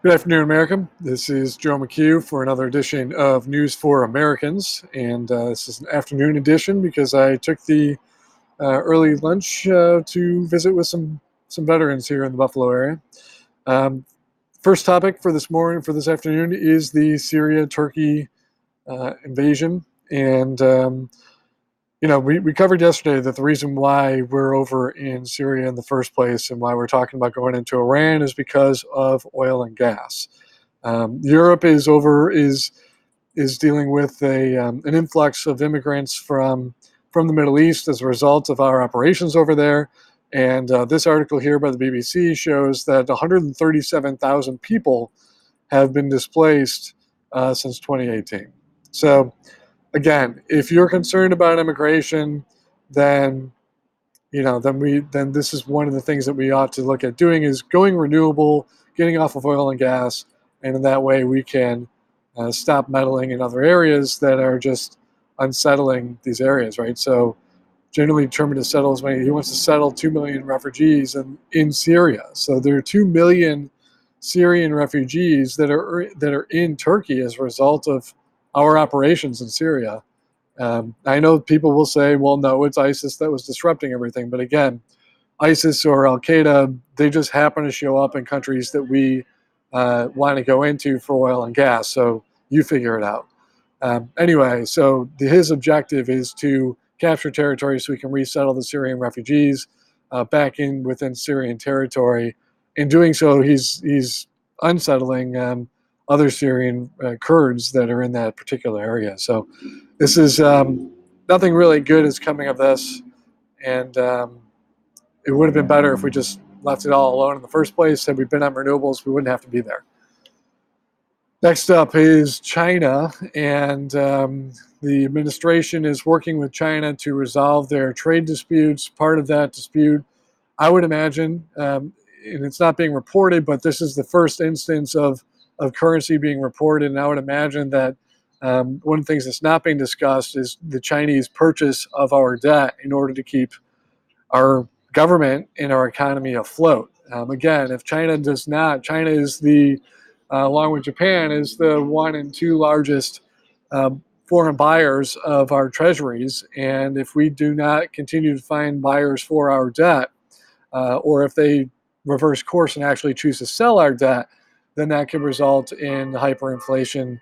Good afternoon, America. This is Joe McHugh for another edition of News for Americans. And this is an afternoon edition because I took the early lunch to visit with some veterans here in the Buffalo area. Um, First topic for this afternoon, is the Syria-Turkey invasion. And we covered yesterday that the reason why we're over in Syria in the first place and why we're talking about going into Iran is because of oil and gas. Europe is dealing with an influx of immigrants from the Middle East as a result of our operations over there. And this article here by the BBC shows that 137,000 people have been displaced since 2018. So again, if you're concerned about immigration, then then this is one of the things that we ought to look at doing, is going renewable, getting off of oil and gas, and in that way we can stop meddling in other areas that are just unsettling these areas, right? So generally determined to settle as many. He wants to settle 2 million refugees in Syria. So there are 2 million Syrian refugees that are in Turkey as a result of our operations in Syria. I know people will say, well, no, it's ISIS that was disrupting everything. But again, ISIS or Al Qaeda, they just happen to show up in countries that we want to go into for oil and gas. So you figure it out. Anyway, so his objective is to capture territory so we can resettle the Syrian refugees back in within Syrian territory. In doing so, he's unsettling other Syrian Kurds that are in that particular area. So this is nothing really good is coming of this, and it would have been better if we just left it all alone in the first place. Had we been on renewables, we wouldn't have to be there. Next up is China, and the administration is working with China to resolve their trade disputes. Part of that dispute, I would imagine, and it's not being reported, but this is the first instance of currency being reported, and I would imagine that one of the things that's not being discussed is the Chinese purchase of our debt in order to keep our government and our economy afloat. Again, if China does not, China is along with Japan, is the 1 and 2 largest foreign buyers of our treasuries. And if we do not continue to find buyers for our debt, or if they reverse course and actually choose to sell our debt, then that could result in hyperinflation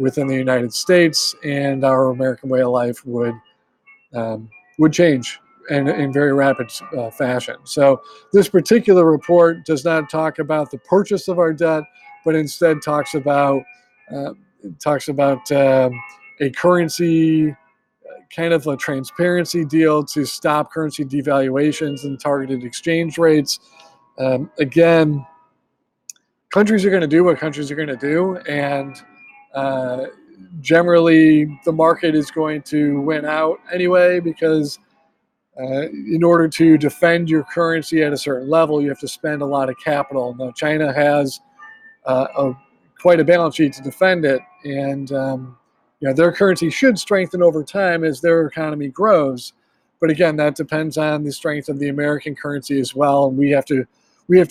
within the United States, and our American way of life would change in very rapid fashion. So this particular report does not talk about the purchase of our debt, but instead talks about uh, a currency, kind of a transparency deal to stop currency devaluations and targeted exchange rates. Again, countries are going to do what countries are going to do, and uh, generally the market is going to win out anyway, because in order to defend your currency at a certain level, you have to spend a lot of capital. Now, China has quite a balance sheet to defend it, and their currency should strengthen over time as their economy grows. But again, that depends on the strength of the American currency as well, and we have to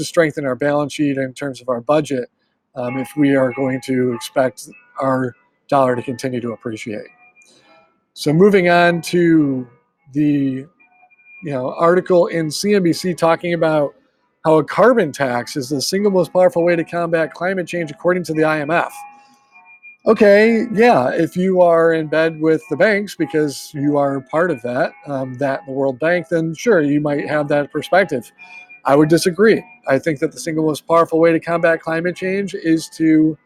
strengthen our balance sheet in terms of our budget if we are going to expect our dollar to continue to appreciate. So moving on to the article in CNBC talking about how a carbon tax is the single most powerful way to combat climate change, according to the IMF. Okay, yeah, if you are in bed with the banks because you are part of that, the World Bank, then sure, you might have that perspective. I would disagree. I think that the single most powerful way to combat climate change is to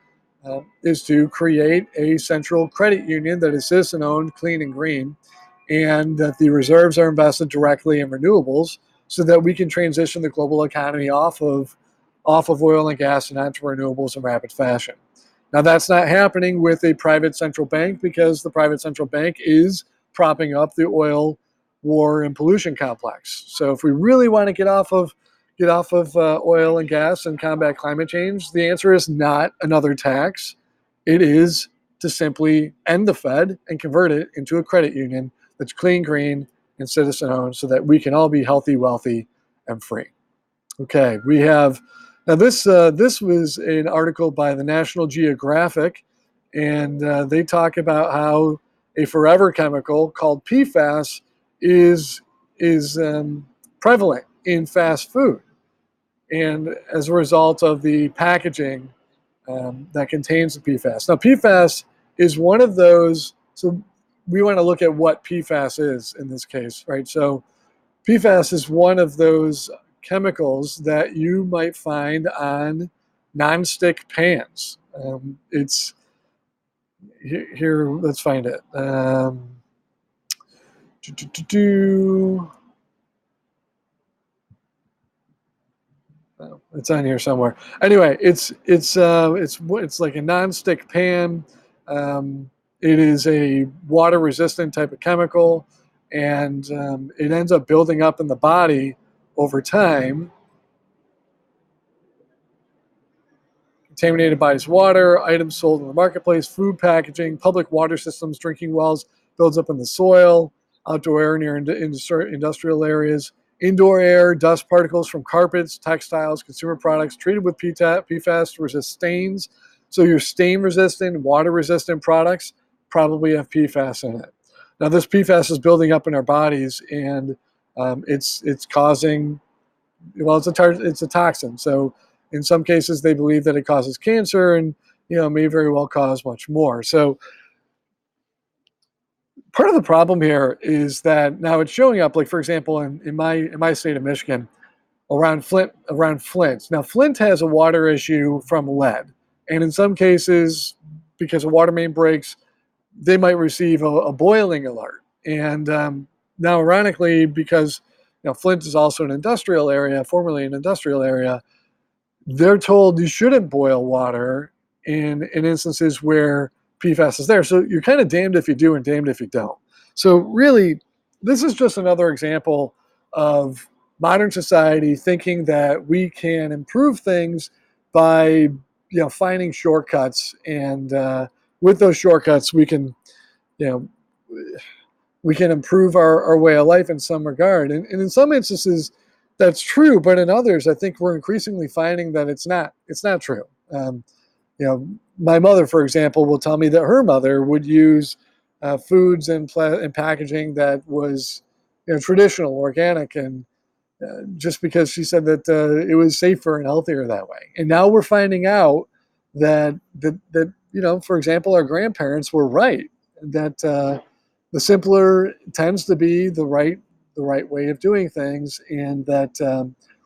create a central credit union that is citizen-owned, clean, and green, and that the reserves are invested directly in renewables, so that we can transition the global economy off of oil and gas and onto renewables in rapid fashion. Now, that's not happening with a private central bank, because the private central bank is propping up the oil, war, and pollution complex. So if we really want to get off of oil and gas and combat climate change, the answer is not another tax. It is to simply end the Fed and convert it into a credit union that's clean, green, and citizen-owned, so that we can all be healthy, wealthy, and free. Okay, we have Now, this was an article by the National Geographic, and they talk about how a forever chemical called PFAS is is prevalent in fast food, and as a result of the packaging that contains the PFAS. Now, PFAS is one of those. So we want to look at what PFAS is in this case, right? So PFAS is one of those chemicals that you might find on nonstick pans. It's here. Let's find it. Do, do, do, do. Oh, it's on here somewhere. Anyway, it's like a nonstick pan. It is a water resistant type of chemical, and it ends up building up in the body over time. Contaminated bodies of water, items sold in the marketplace, food packaging, public water systems, drinking wells, builds up in the soil, outdoor air near industrial areas, indoor air, dust particles from carpets, textiles, consumer products treated with PFAS to resist stains. So your stain resistant, water resistant products probably have PFAS in it. Now this PFAS is building up in our bodies, and it's causing, well, it's a toxin. So in some cases, they believe that it causes cancer, and may very well cause much more. So part of the problem here is that now it's showing up, like for example, in my state of Michigan, around Flint. Now Flint has a water issue from lead, and in some cases, because a water main breaks, they might receive a boiling alert. And now, ironically, because Flint is also an industrial area, formerly an industrial area, they're told you shouldn't boil water in instances where PFAS is there. So you're kind of damned if you do and damned if you don't. So really, this is just another example of modern society thinking that we can improve things by finding shortcuts, and with those shortcuts you know we can improve our way of life in some regard. And in some instances, that's true, but in others, I think we're increasingly finding that it's not. It's not true. Um, my mother, for example, will tell me that her mother would use foods and packaging that was traditional, organic, and just because she said that it was safer and healthier that way. And now we're finding out that for example, our grandparents were right, that the simpler tends to be the right way of doing things, and that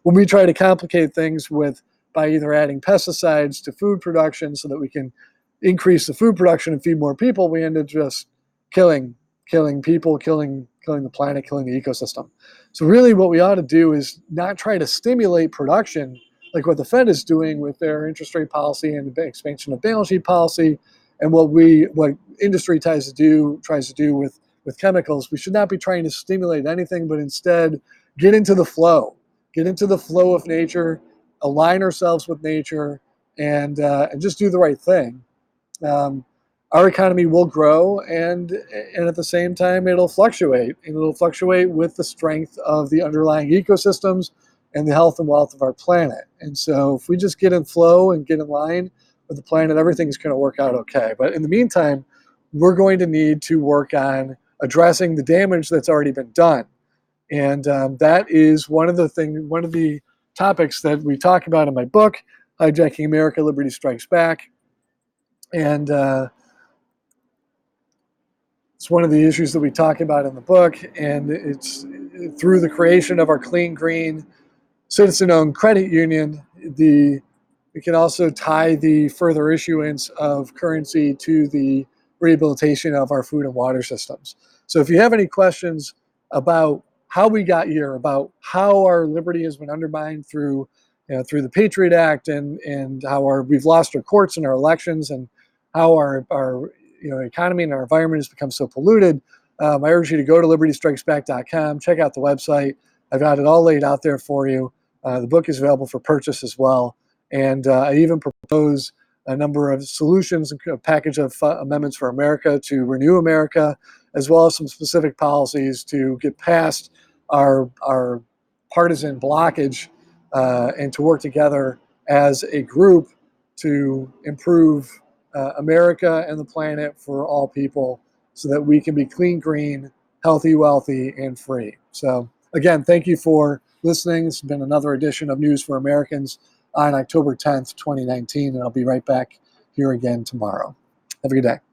when we try to complicate things by either adding pesticides to food production so that we can increase the food production and feed more people, we end up just killing people, killing the planet, killing the ecosystem. So really what we ought to do is not try to stimulate production like what the Fed is doing with their interest rate policy and the expansion of balance sheet policy, and what industry tries to do with chemicals. We should not be trying to stimulate anything, but instead get into the flow of nature, align ourselves with nature, and just do the right thing. Um, our economy will grow, and at the same time it'll fluctuate, and it'll fluctuate with the strength of the underlying ecosystems and the health and wealth of our planet. And so if we just get in flow and get in line with the planet, everything's going to work out okay. But in the meantime, we're going to need to work on addressing the damage that's already been done. And that is one of the topics that we talk about in my book, Hijacking America, Liberty Strikes Back. And it's one of the issues that we talk about in the book, and it's through the creation of our clean, green, citizen-owned credit union. We can also tie the further issuance of currency to the rehabilitation of our food and water systems. So if you have any questions about how we got here, about how our liberty has been undermined through the Patriot Act, and how we've lost our courts and our elections, and how our economy and our environment has become so polluted, I urge you to go to libertystrikesback.com, check out the website. I've got it all laid out there for you. The book is available for purchase as well. And I even propose a number of solutions, a package of amendments for America to renew America, as well as some specific policies to get past our partisan blockage and to work together as a group to improve America and the planet for all people so that we can be clean, green, healthy, wealthy, and free. So, again, thank you for listening. This has been another edition of News for Americans on October 10th, 2019, and I'll be right back here again tomorrow. Have a good day.